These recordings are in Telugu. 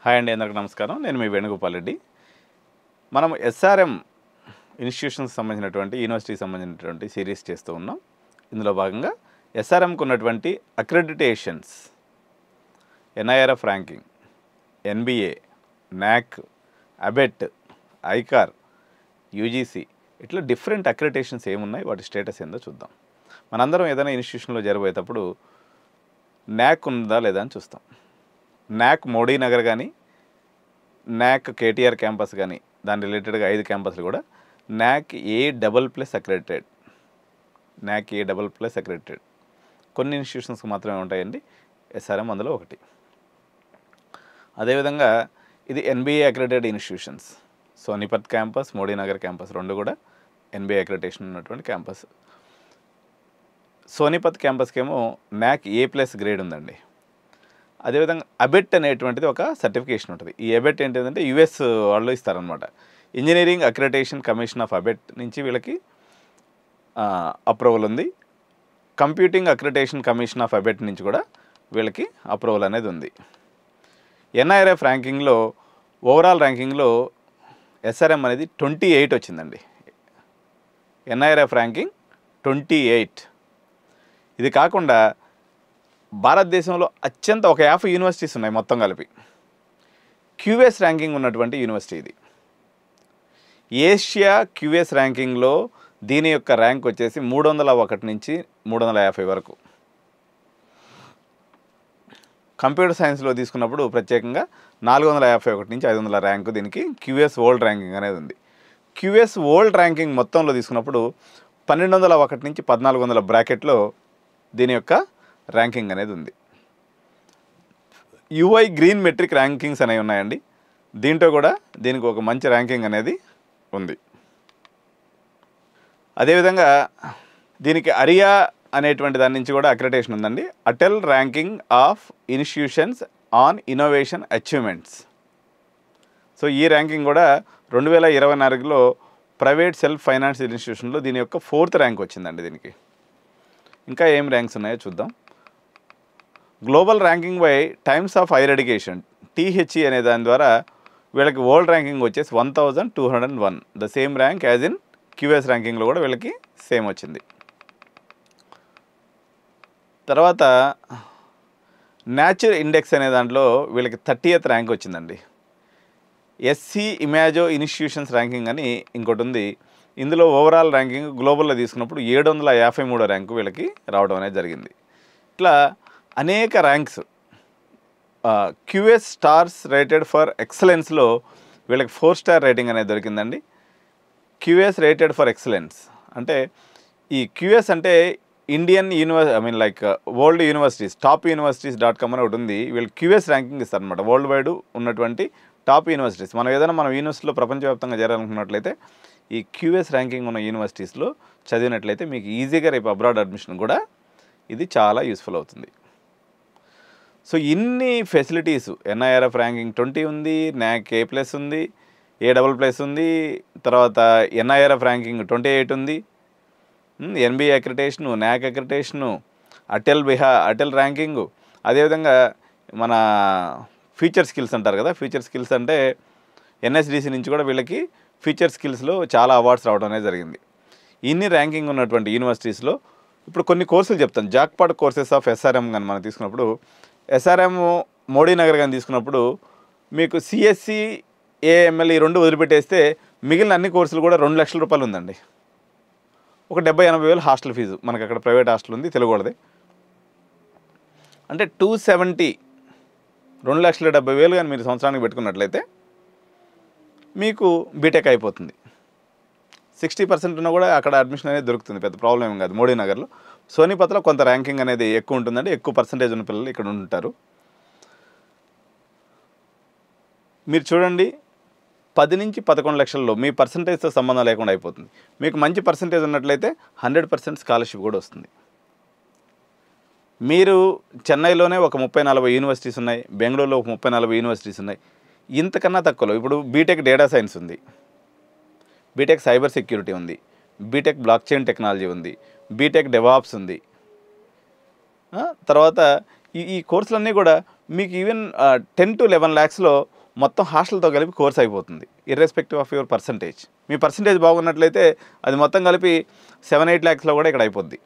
హాయ్ అండి, అందరికీ నమస్కారం. నేను మీ వేణుగోపాల్ రెడ్డి. మనం ఎస్ఆర్ఎం ఇన్స్టిట్యూషన్కి సంబంధించినటువంటి యూనివర్సిటీకి సంబంధించినటువంటి సిరీస్ చేస్తూ ఉన్నాం. ఇందులో భాగంగా ఎస్ఆర్ఎంకు ఉన్నటువంటి అక్రెడిటేషన్స్, ఎన్ఐఆర్ఎఫ్ ర్యాంకింగ్, ఎన్బిఏ, నాక్, అబెట్, ఐకార్, యూజీసీ ఇట్లా డిఫరెంట్ అక్రెడిటేషన్స్ ఏమున్నాయి, వాటి స్టేటస్ ఏందో చూద్దాం. మనందరం ఏదైనా ఇన్స్టిట్యూషన్లో జరబోయేటప్పుడు నాక్ ఉందా లేదా అని చూస్తాం. నాక్ మోడీ నగర్ కానీ, నాక్ కేటీఆర్ క్యాంపస్ కానీ, దాని రిలేటెడ్గా 5 క్యాంపస్లు కూడా నాక్ A++ అక్రెడిటెడ్, నాక్ A++ అక్రెడిటెడ్. కొన్ని ఇన్స్టిట్యూషన్స్కి మాత్రమే ఉంటాయండి, ఎస్ఆర్ఎం అందులో ఒకటి. అదేవిధంగా ఇది NBA accredited institutions. Sonipat campus, Modi Nagar campus రెండు కూడా ఎన్బిఏ అక్రెడిటేషన్ ఉన్నటువంటి క్యాంపస్. సోనిపత్ క్యాంపస్కి ఏమో నాక్ A+ గ్రేడ్ ఉందండి. అదేవిధంగా అబెట్ అనేటువంటిది ఒక సర్టిఫికేషన్ ఉంటుంది. ఈ అబెట్ ఏంటంటే యుఎస్ వాళ్ళు ఇస్తారనమాట. Engineering accreditation commission of abet నుంచి వీళ్ళకి అప్రూవల్ ఉంది. Computing accreditation commission of abet నుంచి కూడా వీళ్ళకి అప్రూవల్ అనేది ఉంది. ఎన్ఐఆర్ఎఫ్ ర్యాంకింగ్లో, ఓవరాల్ ర్యాంకింగ్లో ఎస్ఆర్ఎం అనేది 28 వచ్చిందండి. NIRF ranking 28. ఇది కాకుండా భారతదేశంలో అత్యంత ఒక 50 యూనివర్సిటీస్ ఉన్నాయి మొత్తం కలిపి. క్యూఎస్ ర్యాంకింగ్ ఉన్నటువంటి యూనివర్సిటీ ఇది. ఏషియా క్యూఎస్ ర్యాంకింగ్లో దీని యొక్క ర్యాంక్ వచ్చేసి 301 నుంచి 350 వరకు. కంప్యూటర్ సైన్స్లో తీసుకున్నప్పుడు ప్రత్యేకంగా 451 నుంచి 500 ర్యాంకు దీనికి క్యూఎస్ వరల్డ్ ర్యాంకింగ్ అనేది ఉంది. క్యూఎస్ వరల్డ్ ర్యాంకింగ్ మొత్తంలో తీసుకున్నప్పుడు 1201 నుంచి 1400 బ్రాకెట్లో దీని యొక్క ర్యాంకింగ్ అనేది ఉంది. యుఐ గ్రీన్ మెట్రిక్ ర్యాంకింగ్స్ అనేవి ఉన్నాయండి. దీంట్లో కూడా దీనికి ఒక మంచి ర్యాంకింగ్ అనేది ఉంది. అదేవిధంగా దీనికి అరియా అనేటువంటి దాని నుంచి కూడా అక్రెడిటేషన్ ఉందండి. Atal ranking of institutions on innovation achievements. So ఈ ర్యాంకింగ్ కూడా 2024లో ప్రైవేట్ సెల్ఫ్ ఫైనాన్స్ ఇన్స్టిట్యూషన్లో దీని యొక్క 4th ర్యాంక్ వచ్చిందండి. దీనికి ఇంకా ఏం ర్యాంక్స్ ఉన్నాయో చూద్దాం. Global ranking by Times of higher education, THE అనే దాని ద్వారా వీళ్ళకి వరల్డ్ ర్యాంకింగ్ వచ్చేసి 1201. The same rank as in QS ర్యాంకింగ్లో కూడా వీళ్ళకి సేమ్ వచ్చింది. తర్వాత న్యాచురల్ ఇండెక్స్ అనే దాంట్లో వీళ్ళకి 30th ర్యాంక్ వచ్చిందండి. SC ఇమాజో ఇన్స్టిట్యూషన్స్ ర్యాంకింగ్ అని ఇంకోటి ఉంది. ఇందులో ఓవరాల్ ర్యాంకింగ్ గ్లోబల్లో తీసుకున్నప్పుడు 753వ ర్యాంకు వీళ్ళకి రావడం అనేది జరిగింది. ఇట్లా అనేక ranks. QS stars rated for ఎక్సలెన్స్లో వీళ్ళకి 4 స్టార్ రేటింగ్ అనేది దొరికిందండి. క్యూఎస్ రేటెడ్ ఫర్ ఎక్సలెన్స్ అంటే ఈ క్యూఎస్ అంటే ఇండియన్ వరల్డ్ యూనివర్సిటీస్, టాప్ యూనివర్సిటీస్.com అని ఒకటి ఉంది. వీళ్ళు క్యూఎస్ ర్యాంకింగ్ ఇస్తారనమాట. వరల్డ్ వైడ్ ఉన్నటువంటి టాప్ యూనివర్సిటీస్. మనం ఏదైనా మనం యూనివర్సిటీలో ప్రపంచవ్యాప్తంగా చేరాలనుకున్నట్లయితే ఈ క్యూఎస్ ర్యాంకింగ్ ఉన్న యూనివర్సిటీస్లో చదివినట్లయితే మీకు ఈజీగా రేపు అబ్రాడ్ అడ్మిషన్ కూడా ఇది చాలా యూస్ఫుల్ అవుతుంది. సో ఇన్ని ఫెసిలిటీస్, ఎన్ఐఆర్ఎఫ్ ర్యాంకింగ్ 20 ఉంది, నాక్ A+ ఉంది, A++ ఉంది, తర్వాత ఎన్ఐఆర్ఎఫ్ ర్యాంకింగ్ 28 ఉంది, ఎన్బిఏ అక్రిటేషను, నాక్ అక్రిటేషను, అటెల్ ర్యాంకింగు. అదేవిధంగా మన ఫ్యూచర్ స్కిల్స్ అంటారు కదా, ఫ్యూచర్ స్కిల్స్ అంటే NSDC నుంచి కూడా వీళ్ళకి ఫ్యూచర్ స్కిల్స్లో చాలా అవార్డ్స్ రావడం అనేది జరిగింది. ఇన్ని ర్యాంకింగ్ ఉన్నటువంటి యూనివర్సిటీస్లో ఇప్పుడు కొన్ని కోర్సులు చెప్తాను. జాక్పాట్ కోర్సెస్ ఆఫ్ ఎస్ఆర్ఎం కానీ మనం తీసుకున్నప్పుడు, ఎస్ఆర్ఎం మోడీ నగర్ కానీ తీసుకున్నప్పుడు మీకు CSE, AML ఈ 2 వదిలిపెట్టేస్తే మిగిలిన అన్ని కోర్సులు కూడా 2 లక్షల రూపాయలు ఉందండి. ఒక 70-80 వేలు హాస్టల్ ఫీజు. మనకు అక్కడ ప్రైవేట్ హాస్టల్ ఉంది, తెలుగువాడిది. అంటే 270, 2,70,000 కానీ మీరు సంవత్సరానికి పెట్టుకున్నట్లయితే మీకు బీటెక్ అయిపోతుంది. 60% ఉన్నా కూడా అక్కడ అడ్మిషన్ అనేది దొరుకుతుంది, పెద్ద ప్రాబ్లం ఏం కాదు. మోడీ నగర్లో సోనిపత్లో కొంత ర్యాంకింగ్ అనేది ఎక్కువ ఉంటుందండి, ఎక్కువ పర్సంటేజ్ ఉన్న పిల్లలు ఇక్కడ ఉంటారు. మీరు చూడండి, 10 నుంచి 11 లక్షల్లో మీ పర్సంటేజ్తో సంబంధం లేకుండా అయిపోతుంది. మీకు మంచి పర్సంటేజ్ ఉన్నట్లయితే 100% స్కాలర్షిప్ కూడా వస్తుంది. మీరు చెన్నైలోనే ఒక 30-40 యూనివర్సిటీస్ ఉన్నాయి, బెంగళూరులో ఒక 30-40 యూనివర్సిటీస్ ఉన్నాయి. ఇంతకన్నా తక్కువలో ఇప్పుడు బీటెక్ డేటా సైన్స్ ఉంది, బీటెక్ సైబర్ సెక్యూరిటీ ఉంది, బీటెక్ బ్లాక్ చైన్ టెక్నాలజీ ఉంది, బీటెక్ డెవాప్స్ ఉంది. తర్వాత ఈ కోర్సులన్నీ కూడా మీకు ఈవెన్ 10 to 11 lakhsలో మొత్తం హాస్టల్తో కలిపి కోర్స్ అయిపోతుంది, ఇర్రెస్పెక్టివ్ ఆఫ్ యువర్ పర్సంటేజ్. మీ పర్సంటేజ్ బాగున్నట్లయితే అది మొత్తం కలిపి 7-8 lakhsలో కూడా ఇక్కడ అయిపోద్ది.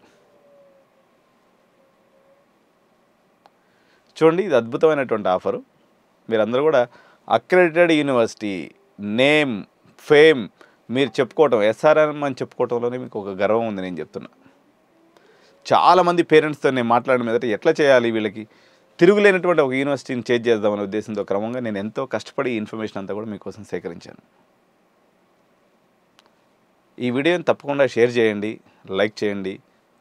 చూడండి, ఇది అద్భుతమైనటువంటి ఆఫరు. మీరందరూ కూడా అక్రెడిటెడ్ యూనివర్సిటీ నేమ్, ఫేమ్ మీరు చెప్పుకోవటం, ఎస్ఆర్ఎం అని చెప్పుకోవటంలోనే మీకు ఒక గర్వం ఉంది. నేను చెప్తున్నా, చాలామంది పేరెంట్స్తో నేను మాట్లాడిన మీదట ఎట్లా చేయాలి, వీళ్ళకి తిరుగులేనటువంటి ఒక యూనివర్సిటీని చేంజ్ చేద్దామనే ఉద్దేశంతో క్రమంగా నేను ఎంతో కష్టపడి ఈ ఇన్ఫర్మేషన్ అంతా కూడా మీకోసం సేకరించాను. ఈ వీడియోని తప్పకుండా షేర్ చేయండి, లైక్ చేయండి,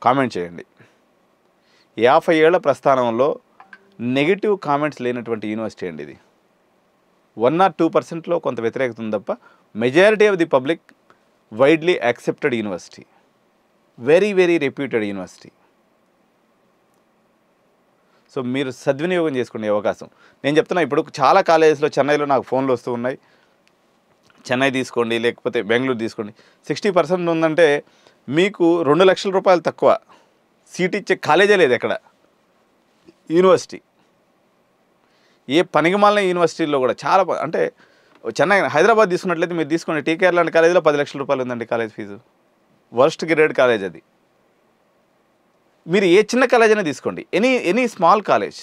కామెంట్ చేయండి. 50 ఏళ్ల ప్రస్థానంలో నెగిటివ్ కామెంట్స్ లేనటువంటి యూనివర్సిటీ అండి ఇది. 1 or 2%లో కొంత వ్యతిరేకత ఉంది తప్ప majority of the public widely accepted university, very very reputed university. So మీరు సద్వినియోగం చేసుకునే అవకాశం నేను చెప్తున్నా. ఇప్పుడు చాలా కాలేజెస్లో చెన్నైలో నాకు ఫోన్లు వస్తూ ఉన్నాయి, చెన్నై తీసుకోండి లేకపోతే బెంగళూరు తీసుకోండి, 60% ఉందంటే మీకు 2 లక్షల రూపాయలు తక్కువ సీట్ ఇచ్చే కాలేజే లేదు ఎక్కడ. యూనివర్సిటీ ఏ పనికిమాలిన యూనివర్సిటీల్లో కూడా చాలా, అంటే చెన్నై హైదరాబాద్ తీసుకున్నట్లయితే మీరు తీసుకోండి, టీకేఆర్ లాంటి కాలేజీలో 10 లక్షల రూపాయలు ఉందండి college fee. Worst grade college అది. మీరు ఏ చిన్న కాలేజ్ అయినా తీసుకోండి, ఎనీ స్మాల్ కాలేజ్,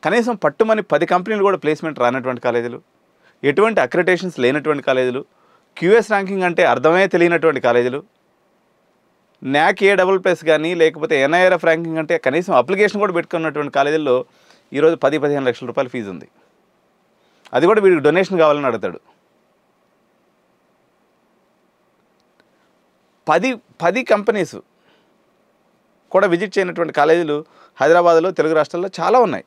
కనీసం పట్టుమని 10 కంపెనీలు కూడా ప్లేస్మెంట్ రానటువంటి కాలేజీలు, ఎటువంటి అక్రిడిటేషన్స్ లేనటువంటి కాలేజీలు, క్యూఎస్ ర్యాంకింగ్ అంటే అర్థమే తెలియనటువంటి కాలేజీలు, NAC A++ కానీ లేకపోతే NIRF ర్యాంకింగ్ అంటే కనీసం అప్లికేషన్ కూడా పెట్టుకున్నటువంటి కాలేజీల్లో ఈరోజు 10-15 లక్షల రూపాయల ఫీజు ఉంది. అది కూడా వీడికి డొనేషన్ కావాలని అడుగుతాడు. 10 కంపెనీస్ కూడా విజిట్ చేయనటువంటి కాలేజీలు హైదరాబాద్లో, తెలుగు రాష్ట్రాల్లో చాలా ఉన్నాయి.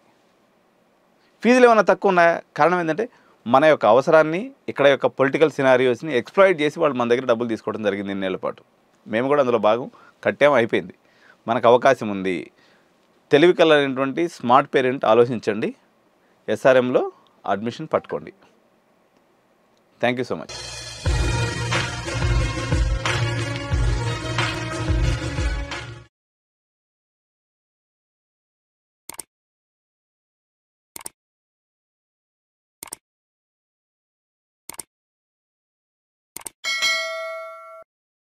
ఫీజులు ఏమైనా తక్కువ ఉన్నాయా? కారణం ఏంటంటే మన యొక్క అవసరాన్ని, ఇక్కడ యొక్క పొలిటికల్ సినారియోస్ని ఎక్స్ప్లాయిట్ చేసి వాళ్ళు మన దగ్గర డబ్బులు తీసుకోవడం జరిగింది ఇన్నేళ్ల పాటు. మేము కూడా అందులో భాగం కట్టాము, అయిపోయింది. మనకు అవకాశం ఉంది. తెలివి కలైనటువంటి స్మార్ట్ పేరెంట్ ఆలోచించండి, SRMలో అడ్మిషన్ పట్టుకోండి. Thank you so much.